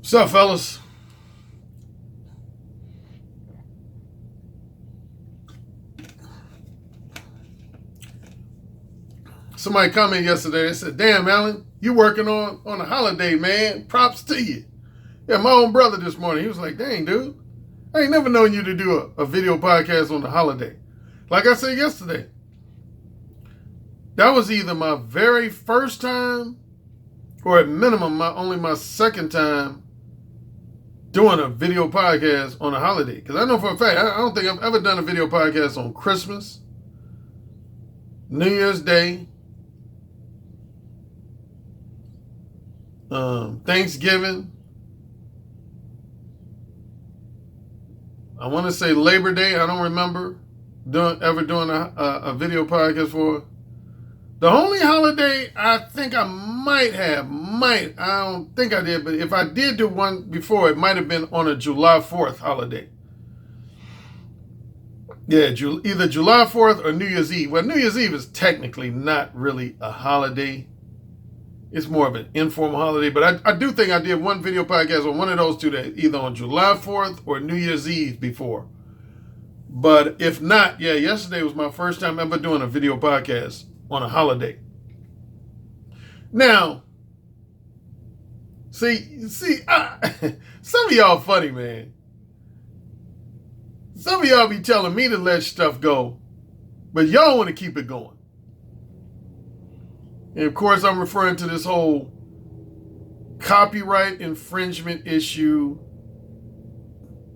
What's up, fellas? Somebody commented yesterday. They said, "Damn, Alan, you working on a holiday, man. Props to you." Yeah, my own brother this morning, he was like, "Dang, dude, I ain't never known you to do a video podcast on a holiday." Like I said yesterday, that was either my very first time or at minimum only my second time doing a video podcast on a holiday. Because I know for a fact, I don't think I've ever done a video podcast on Christmas, New Year's Day, Thanksgiving. I want to say Labor Day. I don't remember ever doing a video podcast for. The only holiday I think I I don't think I did, but if I did do one before, it might have been on a July 4th holiday. Yeah, either July 4th or New Year's Eve. Well, New Year's Eve is technically not really a holiday. It's more of an informal holiday, but I do think I did one video podcast on one of those two days, either on July 4th or New Year's Eve before. But if not, yeah, yesterday was my first time ever doing a video podcast on a holiday. Now, see, some of y'all funny, man. Some of y'all be telling me to let stuff go, but y'all want to keep it going. And of course, I'm referring to this whole copyright infringement issue,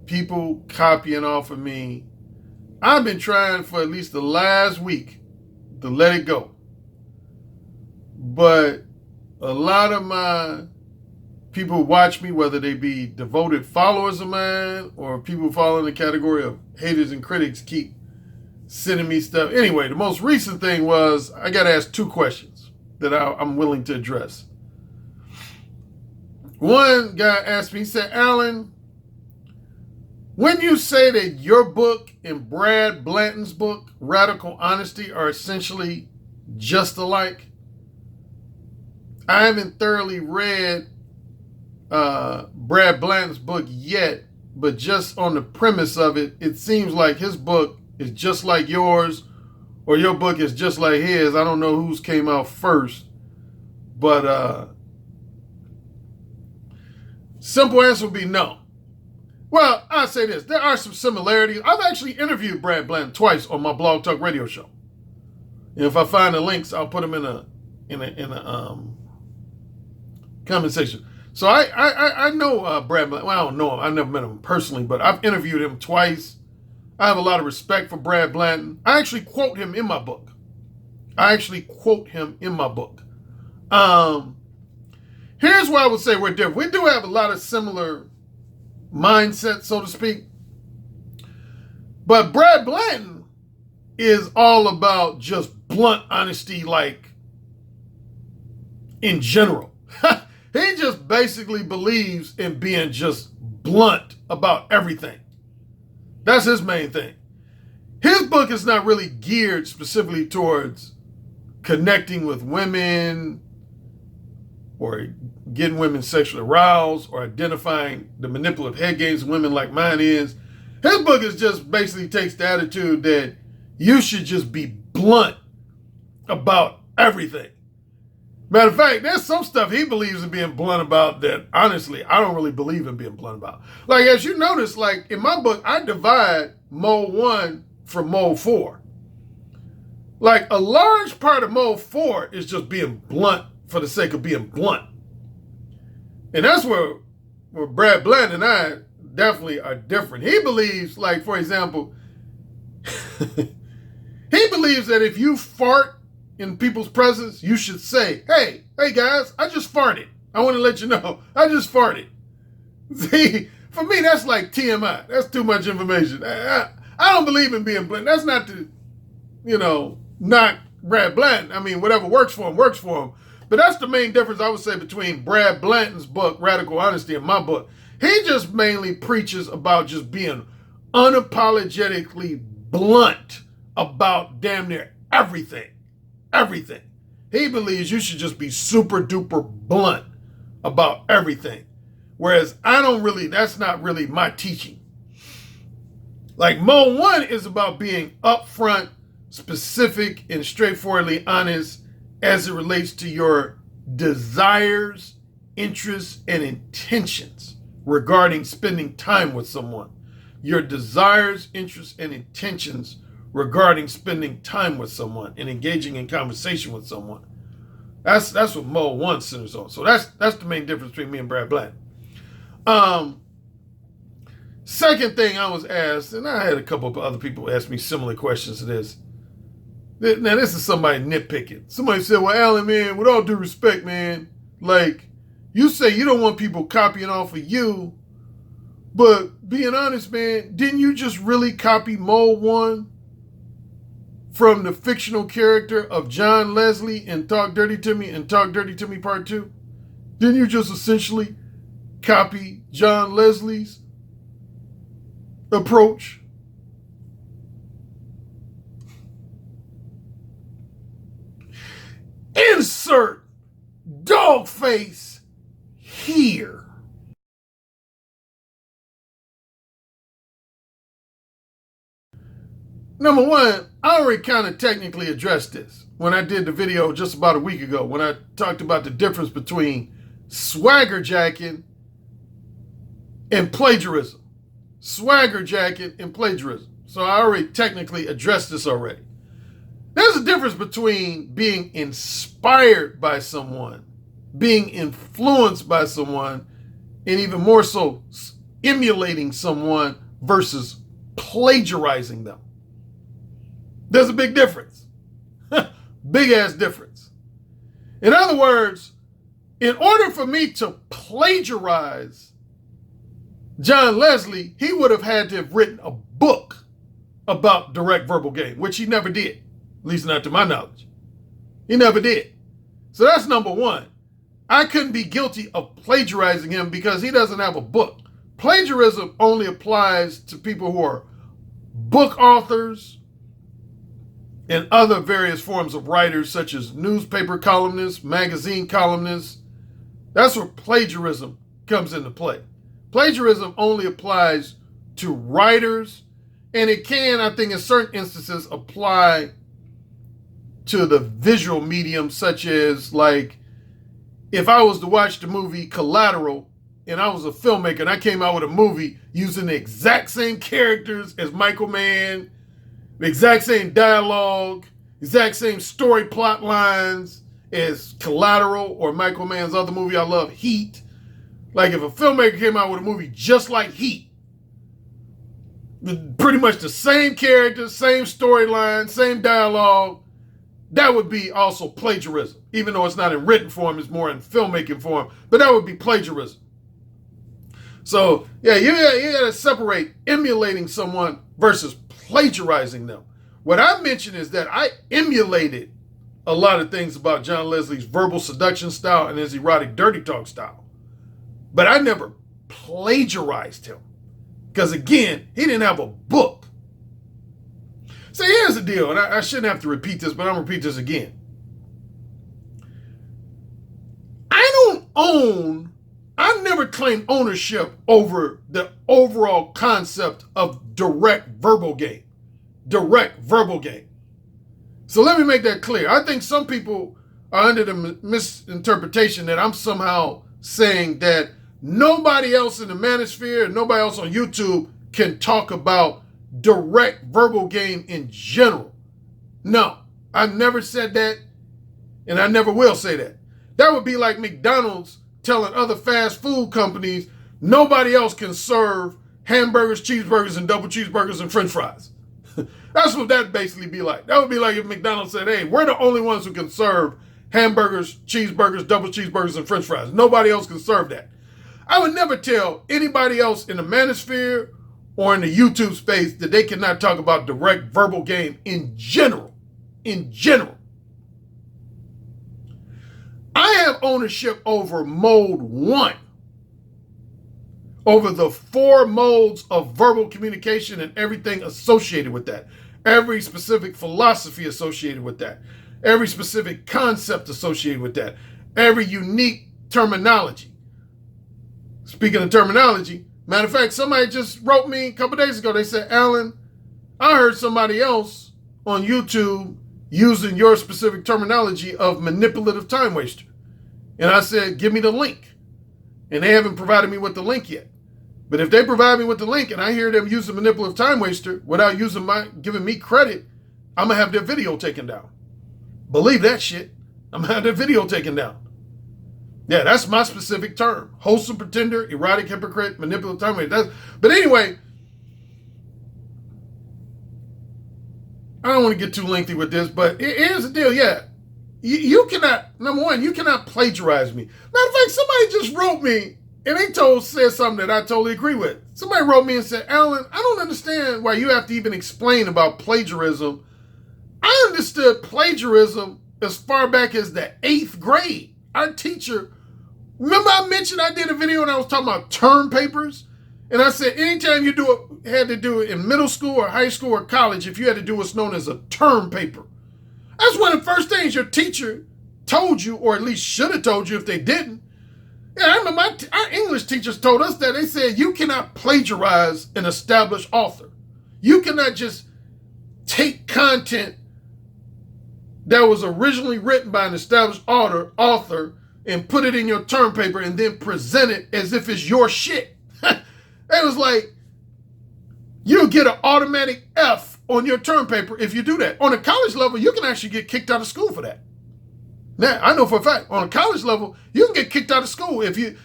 people copying off of me. I've been trying for at least the last week to let it go. But a lot of my people who watch me, whether they be devoted followers of mine or people following the category of haters and critics, keep sending me stuff. Anyway, the most recent thing was I got asked two questions that I'm willing to address. One guy asked me, he said, "Alan, when you say that your book and Brad Blanton's book, Radical Honesty, are essentially just alike, I haven't thoroughly read Brad Blanton's book yet, but just on the premise of it, it seems like his book is just like yours, or your book is just like his. I don't know whose came out first, but simple answer would be no." Well, I'll say this. There are some similarities. I've actually interviewed Brad Blanton twice on my Blog Talk radio show. And if I find the links, I'll put them in a comment section. So I know Brad Blanton. Well, I don't know him. I've never met him personally, but I've interviewed him twice. I have a lot of respect for Brad Blanton. I actually quote him in my book. Here's why I would say we're different. We do have a lot of similar mindset, so to speak. But Brad Blanton is all about just blunt honesty, like in general. He just basically believes in being just blunt about everything. That's his main thing. His book is not really geared specifically towards connecting with women or getting women sexually aroused or identifying the manipulative head games women like mine is. His book is just basically takes the attitude that you should just be blunt about everything. Matter of fact, there's some stuff he believes in being blunt about that, honestly, I don't really believe in being blunt about. Like, as you notice, like in my book, I divide mode 1 from mode 4. Like, a large part of mode 4 is just being blunt for the sake of being blunt. And that's where Brad Blanton and I definitely are different. He believes, like, for example, he believes that if you fart in people's presence, you should say, hey guys, I just farted. I want to let you know, I just farted. See, for me, that's like TMI. That's too much information. I don't believe in being blunt. That's not to, knock Brad Blanton. I mean, whatever works for him, works for him. But that's the main difference, I would say, between Brad Blanton's book, Radical Honesty, and my book. He just mainly preaches about just being unapologetically blunt about damn near everything. Everything. He believes you should just be super duper blunt about everything. Whereas that's not really my teaching. Like Mode 1 is about being upfront, specific, and straightforwardly honest as it relates to your desires, interests, and intentions regarding spending time with someone. Your desires, interests, and intentions regarding spending time with someone and engaging in conversation with someone. That's what Mode 1 centers on. So that's the main difference between me and Brad Black. Second thing I was asked, and I had a couple of other people ask me similar questions to this. Now, this is somebody nitpicking. Somebody said, well, Alan, man, with all due respect, man, like, you say you don't want people copying off of you, but being honest, man, didn't you just really copy Mode 1 from the fictional character of John Leslie in Talk Dirty to Me and Talk Dirty to Me Part 2? Didn't you just essentially copy John Leslie's approach? Insert dog face here. Number one, I already kind of technically addressed this when I did the video just about a week ago, when I talked about the difference between swagger jacking and plagiarism. Swagger jacking and plagiarism. So I already technically addressed this already. There's a difference between being inspired by someone, being influenced by someone, and even more so emulating someone versus plagiarizing them. There's a big difference. Big ass difference. In other words, in order for me to plagiarize John Leslie, he would have had to have written a book about direct verbal game, which he never did. At least not to my knowledge. He never did. So that's number one. I couldn't be guilty of plagiarizing him because he doesn't have a book. Plagiarism only applies to people who are book authors and other various forms of writers, such as newspaper columnists, magazine columnists. That's where plagiarism comes into play. Plagiarism only applies to writers, and it can, I think, in certain instances, apply to the visual medium, such as, like, if I was to watch the movie Collateral and I was a filmmaker and I came out with a movie using the exact same characters as Michael Mann, the exact same dialogue, exact same story plot lines as Collateral or Michael Mann's other movie I love, Heat. Like, if a filmmaker came out with a movie just like Heat, with pretty much the same characters, same storyline, same dialogue, that would be also plagiarism. Even though it's not in written form, it's more in filmmaking form, but that would be plagiarism. So, yeah, you got to separate emulating someone versus plagiarizing them. What I mentioned is that I emulated a lot of things about John Leslie's verbal seduction style and his erotic dirty talk style. But I never plagiarized him. Because again, he didn't have a book. So here's the deal, and I shouldn't have to repeat this, but I'm going to repeat this again. I never claimed ownership over the overall concept of direct verbal game. Direct verbal game. So let me make that clear. I think some people are under the misinterpretation that I'm somehow saying that nobody else in the manosphere and nobody else on YouTube can talk about direct verbal game in general. No, I've never said that, and I never will say that. That would be like McDonald's telling other fast food companies nobody else can serve hamburgers, cheeseburgers, and double cheeseburgers and french fries. That's what that basically be like. That would be like if McDonald's said, hey, we're the only ones who can serve hamburgers, cheeseburgers, double cheeseburgers, and french fries. Nobody else can serve that. I would never tell anybody else in the manosphere or in the YouTube space that they cannot talk about direct verbal game in general. In general. I have ownership over mode 1. Over the 4 modes of verbal communication and everything associated with that. Every specific philosophy associated with that. Every specific concept associated with that. Every unique terminology. Speaking of terminology, matter of fact, somebody just wrote me a couple days ago. They said, Alan, I heard somebody else on YouTube using your specific terminology of manipulative time waster. And I said, give me the link. And they haven't provided me with the link yet. But if they provide me with the link and I hear them using manipulative time waster without giving me credit, I'm going to have their video taken down. Believe that shit. I'm going to have their video taken down. Yeah, that's my specific term. Wholesome pretender, erotic hypocrite, manipulative time waster. But anyway, I don't want to get too lengthy with this, but here's the deal. Yeah, you cannot, number one, you cannot plagiarize me. Matter of fact, somebody just wrote me and said something that I totally agree with. Somebody wrote me and said, Alan, I don't understand why you have to even explain about plagiarism. I understood plagiarism as far back as the 8th grade. Our teacher, remember I mentioned I did a video and I was talking about term papers? And I said, anytime you had to do it in middle school or high school or college, if you had to do what's known as a term paper. That's one of the first things your teacher told you, or at least should have told you if they didn't. Yeah, I remember our English teachers told us that. They said, you cannot plagiarize an established author. You cannot just take content that was originally written by an established author and put it in your term paper and then present it as if it's your shit. It was like, you'll get an automatic F on your term paper if you do that. On a college level, you can actually get kicked out of school for that. Now, I know for a fact, on a college level, you can get kicked out of school. If you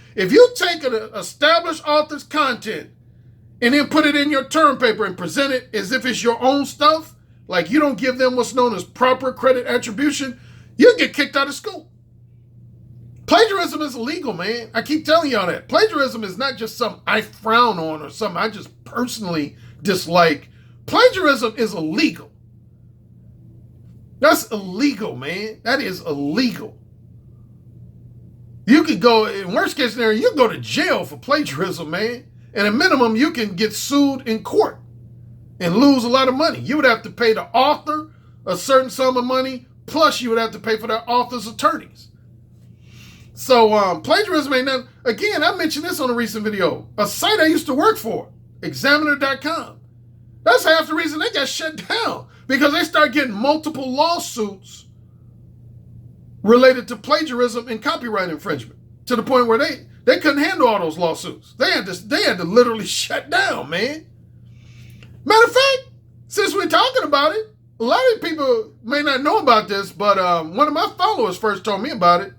take an established author's content and then put it in your term paper and present it as if it's your own stuff, like you don't give them what's known as proper credit attribution, you get kicked out of school. Plagiarism is illegal, man. I keep telling y'all that. Plagiarism is not just something I frown on or something I just personally dislike. Plagiarism is illegal. That's illegal, man. That is illegal. You could go, in worst case scenario, you can go to jail for plagiarism, man. And at minimum, you can get sued in court and lose a lot of money. You would have to pay the author a certain sum of money, plus you would have to pay for that author's attorneys. So plagiarism ain't nothing. Again, I mentioned this on a recent video. A site I used to work for, examiner.com. That's half the reason they got shut down, because they started getting multiple lawsuits related to plagiarism and copyright infringement, to the point where they couldn't handle all those lawsuits. They had to literally shut down, man. Matter of fact, since we're talking about it, a lot of people may not know about this, but one of my followers first told me about it.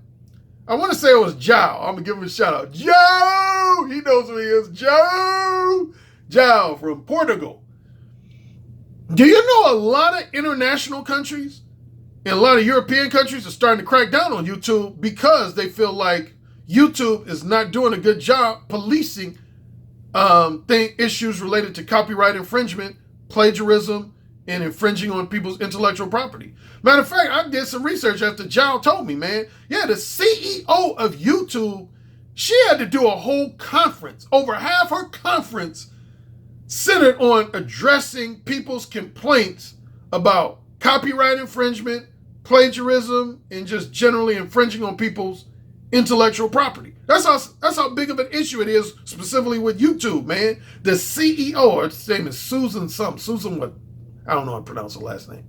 I want to say it was Joe. I'm going to give him a shout out. Joe! He knows who he is. Joe! Joe from Portugal. Do you know a lot of international countries and a lot of European countries are starting to crack down on YouTube because they feel like YouTube is not doing a good job policing issues related to copyright infringement, plagiarism, and infringing on people's intellectual property. Matter of fact, I did some research after Jao told me, man. Yeah, the CEO of YouTube, she had to do a whole conference. Over half her conference centered on addressing people's complaints about copyright infringement, plagiarism, and just generally infringing on people's intellectual property. That's how big of an issue it is, specifically with YouTube, man. The CEO, her name is Susan something. Susan what? I don't know how to pronounce her last name.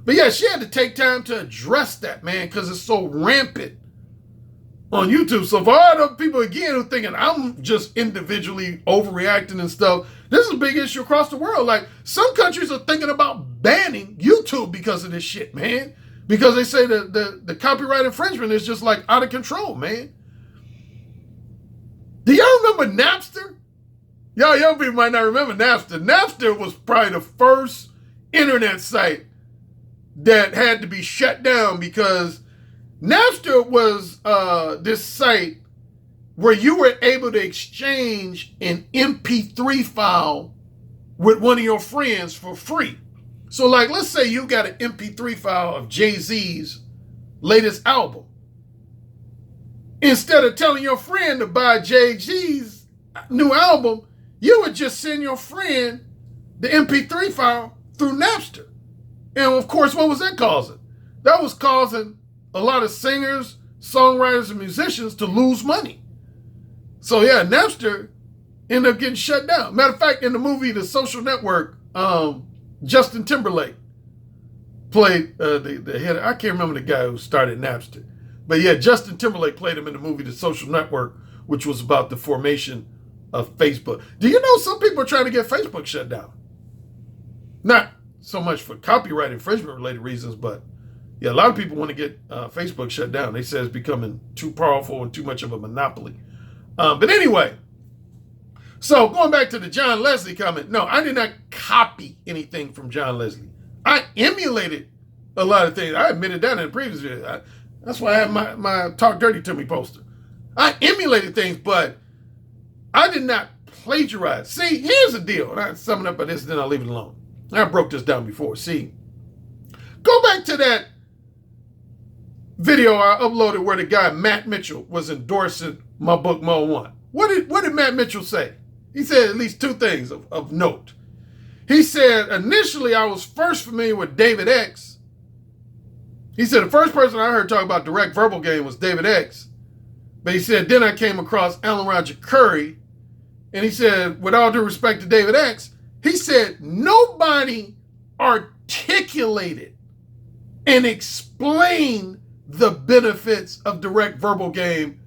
But yeah, she had to take time to address that, man, because it's so rampant on YouTube. So for all the people, again, who thinking I'm just individually overreacting and stuff, this is a big issue across the world. Like, some countries are thinking about banning YouTube because of this shit, man. Because they say the copyright infringement is just like out of control, man. Do y'all remember Napster? Y'all young people might not remember Napster. Napster was probably the first internet site that had to be shut down, because Napster was this site where you were able to exchange an MP3 file with one of your friends for free. So like, let's say you got an MP3 file of Jay-Z's latest album. Instead of telling your friend to buy Jay-Z's new album, you would just send your friend the MP3 file through Napster. And of course, what was that causing? That was causing a lot of singers, songwriters, and musicians to lose money. So yeah, Napster ended up getting shut down. Matter of fact, in the movie The Social Network, Justin Timberlake played the head. I can't remember the guy who started Napster. But yeah, Justin Timberlake played him in the movie The Social Network, which was about the formation of Facebook. Do you know some people are trying to get Facebook shut down? Not so much for copyright infringement related reasons, but yeah, a lot of people want to get Facebook shut down. They say it's becoming too powerful and too much of a monopoly. But anyway, so going back to the John Leslie comment, no, I did not copy anything from John Leslie. I emulated a lot of things. I admitted that in the previous video. That's why I have my Talk Dirty to Me poster. I emulated things, but I did not plagiarize. See, here's the deal. And I sum it up by this, then I'll leave it alone. I broke this down before. See, go back to that video I uploaded where the guy Matt Mitchell was endorsing my book Mo 1. What did Matt Mitchell say? He said at least two things of note. He said, initially I was first familiar with David X. He said the first person I heard talk about direct verbal game was David X. But he said, then I came across Alan Roger Currie. And he said, with all due respect to David X, he said, nobody articulated and explained the benefits of direct verbal game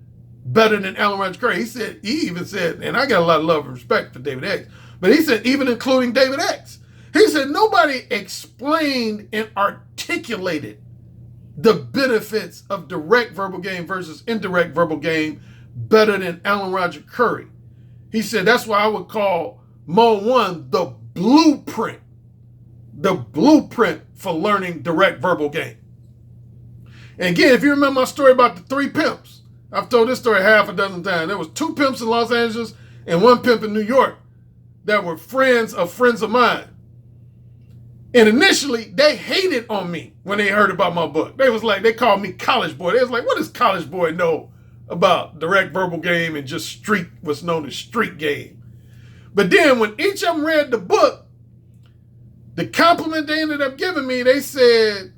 better than Alan Roger Currie. He even said, and I got a lot of love and respect for David X, but he said, even including David X, he said, nobody explained and articulated the benefits of direct verbal game versus indirect verbal game better than Alan Roger Currie. He said, that's why I would call Mo 1 the blueprint for learning direct verbal game. And again, if you remember my story about the three pimps, I've told this story half a dozen times. There was two pimps in Los Angeles and one pimp in New York that were friends of mine. And initially, they hated on me when they heard about my book. They called me college boy. They was like, what does college boy know about direct verbal game and just what's known as street game? But then when each of them read the book, the compliment they ended up giving me, they said,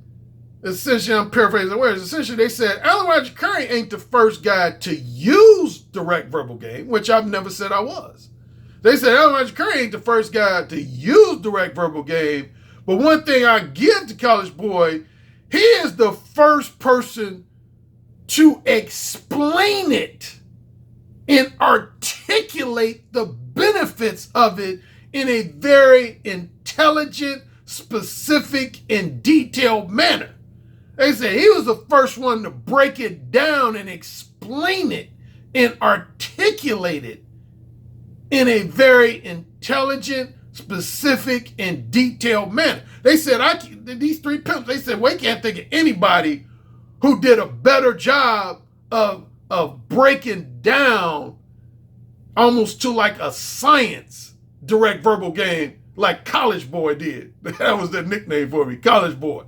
essentially, I'm paraphrasing the words, essentially they said, Alan Roger Currie ain't the first guy to use direct verbal game, which I've never said I was. They said, Alan Roger Currie ain't the first guy to use direct verbal game, but one thing I give to College Boy, he is the first person to explain it and articulate the benefits of it in a very intelligent, specific, and detailed manner. They say he was the first one to break it down and explain it and articulate it in a very intelligent, specific, and detailed manner. They said, these three pimps, they said, we can't think of anybody who did a better job of breaking down almost to like a science direct verbal game like College Boy did. That was their nickname for me, College Boy.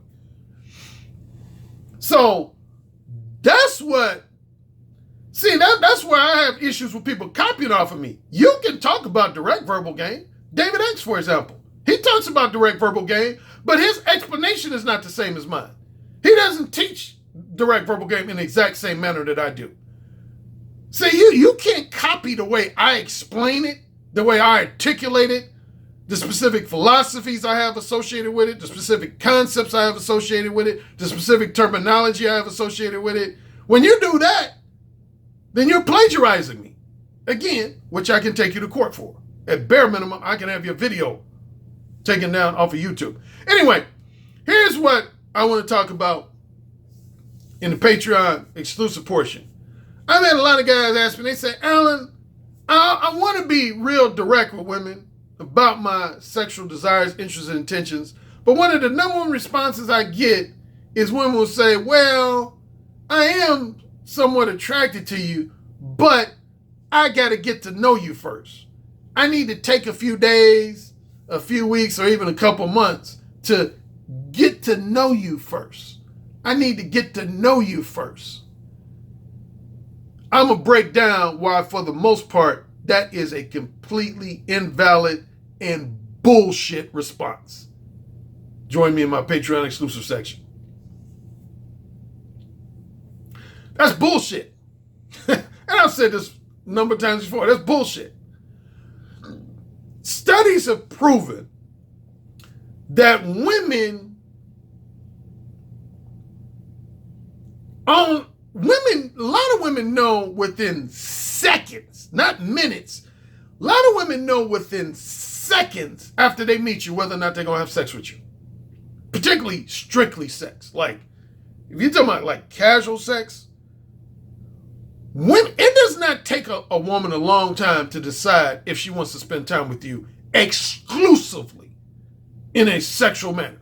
So that's where I have issues with people copying off of me. You can talk about direct verbal game. David X, for example, he talks about direct verbal game, but his explanation is not the same as mine. He doesn't teach direct verbal game in the exact same manner that I do. See, you can't copy the way I explain it, the way I articulate it, the specific philosophies I have associated with it, the specific concepts I have associated with it, the specific terminology I have associated with it. When you do that, then you're plagiarizing me. Again, which I can take you to court for. At bare minimum, I can have your video taken down off of YouTube. Anyway, here's what I want to talk about in the Patreon exclusive portion. I've had a lot of guys ask me, they say, Alan, I want to be real direct with women about my sexual desires, interests, and intentions. But one of the number one responses I get is women will say, well, I am somewhat attracted to you, but I got to get to know you first. I need to take a few days, a few weeks, or even a couple months to get to know you first. I need to get to know you first. I'm going to break down why, for the most part, that is a completely invalid and bullshit response. Join me in my Patreon exclusive section. That's bullshit. And I've said this a number of times before. That's bullshit. Studies have proven that a lot of women know within seconds, not minutes. A lot of women know within seconds after they meet you whether or not they're going to have sex with you. Particularly strictly sex. Like, if you're talking about like casual sex, it does not take a woman a long time to decide if she wants to spend time with you exclusively in a sexual manner.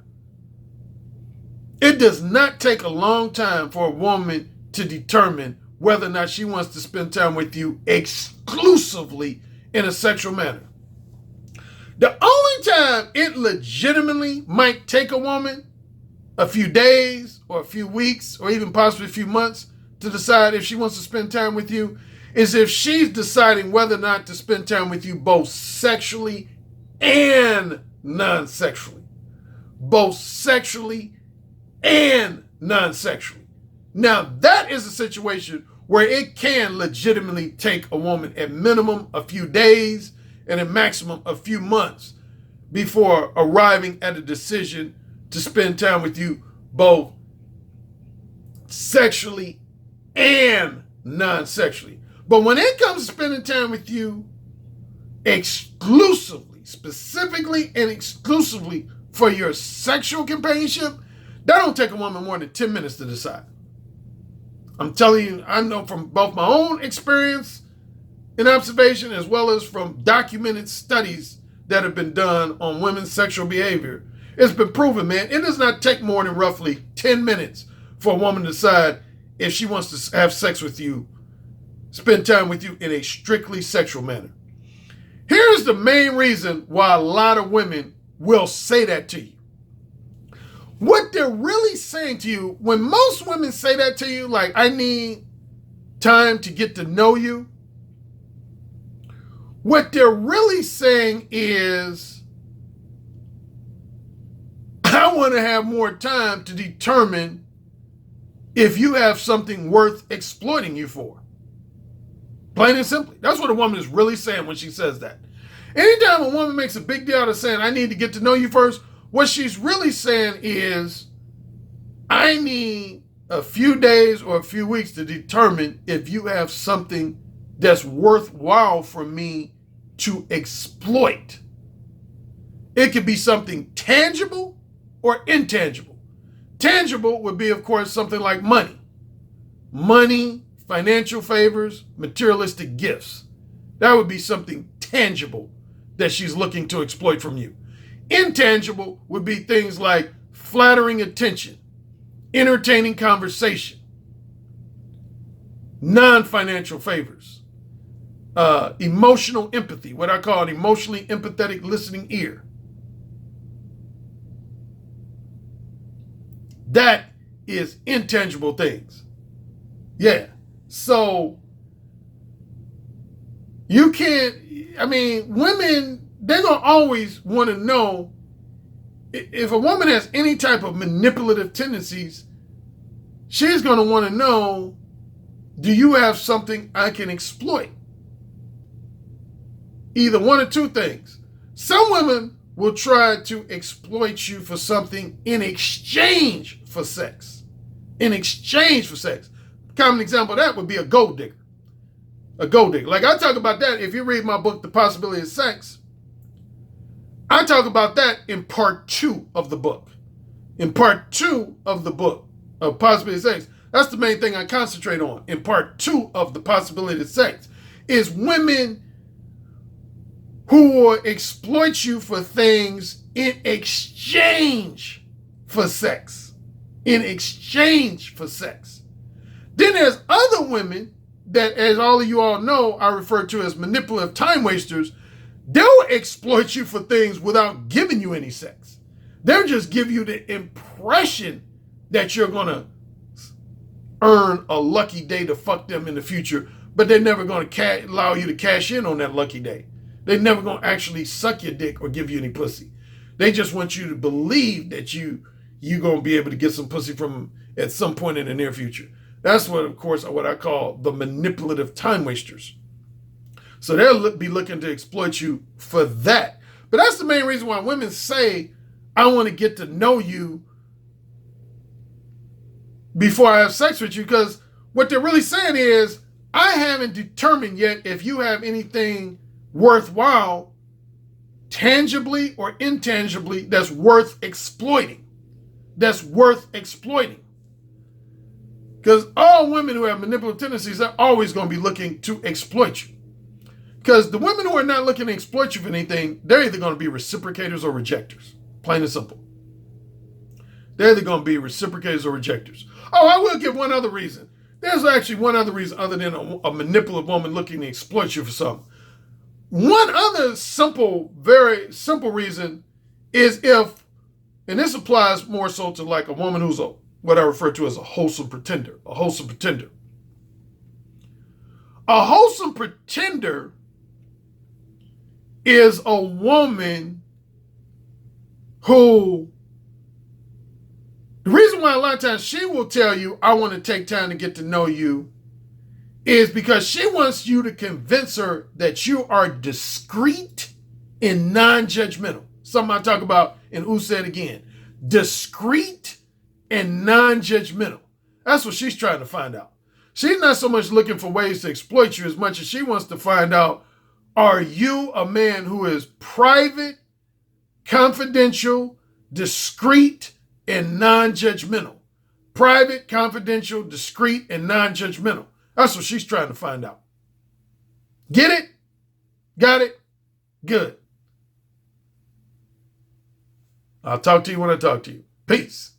It does not take a long time for a woman to determine whether or not she wants to spend time with you exclusively in a sexual manner. The only time it legitimately might take a woman a few days or a few weeks or even possibly a few months to decide if she wants to spend time with you is if she's deciding whether or not to spend time with you both sexually and non-sexually. Both sexually and non-sexually. Now, that is a situation where it can legitimately take a woman at minimum a few days and at maximum a few months before arriving at a decision to spend time with you both sexually and non-sexually. But when it comes to spending time with you exclusively, specifically and exclusively for your sexual companionship, that don't take a woman more than 10 minutes to decide. I'm telling you, I know from both my own experience and observation as well as from documented studies that have been done on women's sexual behavior. It's been proven, man, it does not take more than roughly 10 minutes for a woman to decide if she wants to have sex with you, spend time with you in a strictly sexual manner. Here's the main reason why a lot of women will say that to you. What they're really saying to you, when most women say that to you, like, I need time to get to know you, what they're really saying is, I want to have more time to determine if you have something worth exploiting you for. Plain and simply. That's what a woman is really saying when she says that. Anytime a woman makes a big deal out of saying, I need to get to know you first, what she's really saying is, I need a few days or a few weeks to determine if you have something that's worthwhile for me to exploit. It could be something tangible or intangible. Tangible would be, of course, something like money. Money, financial favors, materialistic gifts. That would be something tangible that she's looking to exploit from you. Intangible would be things like flattering attention, entertaining conversation, non-financial favors, emotional empathy, what I call an emotionally empathetic listening ear. That is intangible things. Yeah. So you can't, women, they're going to always want to know if a woman has any type of manipulative tendencies, she's going to want to know, do you have something I can exploit? Either one or two things. Some women will try to exploit you for something in exchange for sex. In exchange for sex. A common example of that would be a gold digger. A gold digger. Like I talk about that, if you read my book, The Possibility of Sex, I talk about that in part 2 of the book. In part 2 of the book, of Possibility of Sex, that's the main thing I concentrate on. In part 2 of The Possibility of Sex, is women who will exploit you for things in exchange for sex. In exchange for sex. Then there's other women that, as all of you all know, I refer to as manipulative time wasters. They'll exploit you for things without giving you any sex. They'll just give you the impression that you're going to earn a lucky day to fuck them in the future, but they're never going to allow you to cash in on that lucky day. They're never going to actually suck your dick or give you any pussy. They just want you to believe that you're going to be able to get some pussy from them at some point in the near future. That's what, of course, what I call the manipulative time wasters. So they'll be looking to exploit you for that. But that's the main reason why women say, I want to get to know you before I have sex with you, because what they're really saying is, I haven't determined yet if you have anything worthwhile, tangibly or intangibly, that's worth exploiting. That's worth exploiting. Because all women who have manipulative tendencies are always going to be looking to exploit you. Because the women who are not looking to exploit you for anything, they're either going to be reciprocators or rejectors. Plain and simple. They're either going to be reciprocators or rejectors. Oh, I will give one other reason. There's actually one other reason other than a manipulative woman looking to exploit you for something. One other simple, very simple reason is if, and this applies more so to like a woman who's what I refer to as a wholesome pretender. A wholesome pretender. A wholesome pretender is a woman who, the reason why a lot of times she will tell you, I want to take time to get to know you, is because she wants you to convince her that you are discreet and non-judgmental. Something I talk about in Who Said Again. Discreet and non-judgmental. That's what she's trying to find out. She's not so much looking for ways to exploit you as much as she wants to find out, are you a man who is private, confidential, discreet, and non-judgmental? Private, confidential, discreet, and non-judgmental. That's what she's trying to find out. Get it? Got it? Good. I'll talk to you when I talk to you. Peace.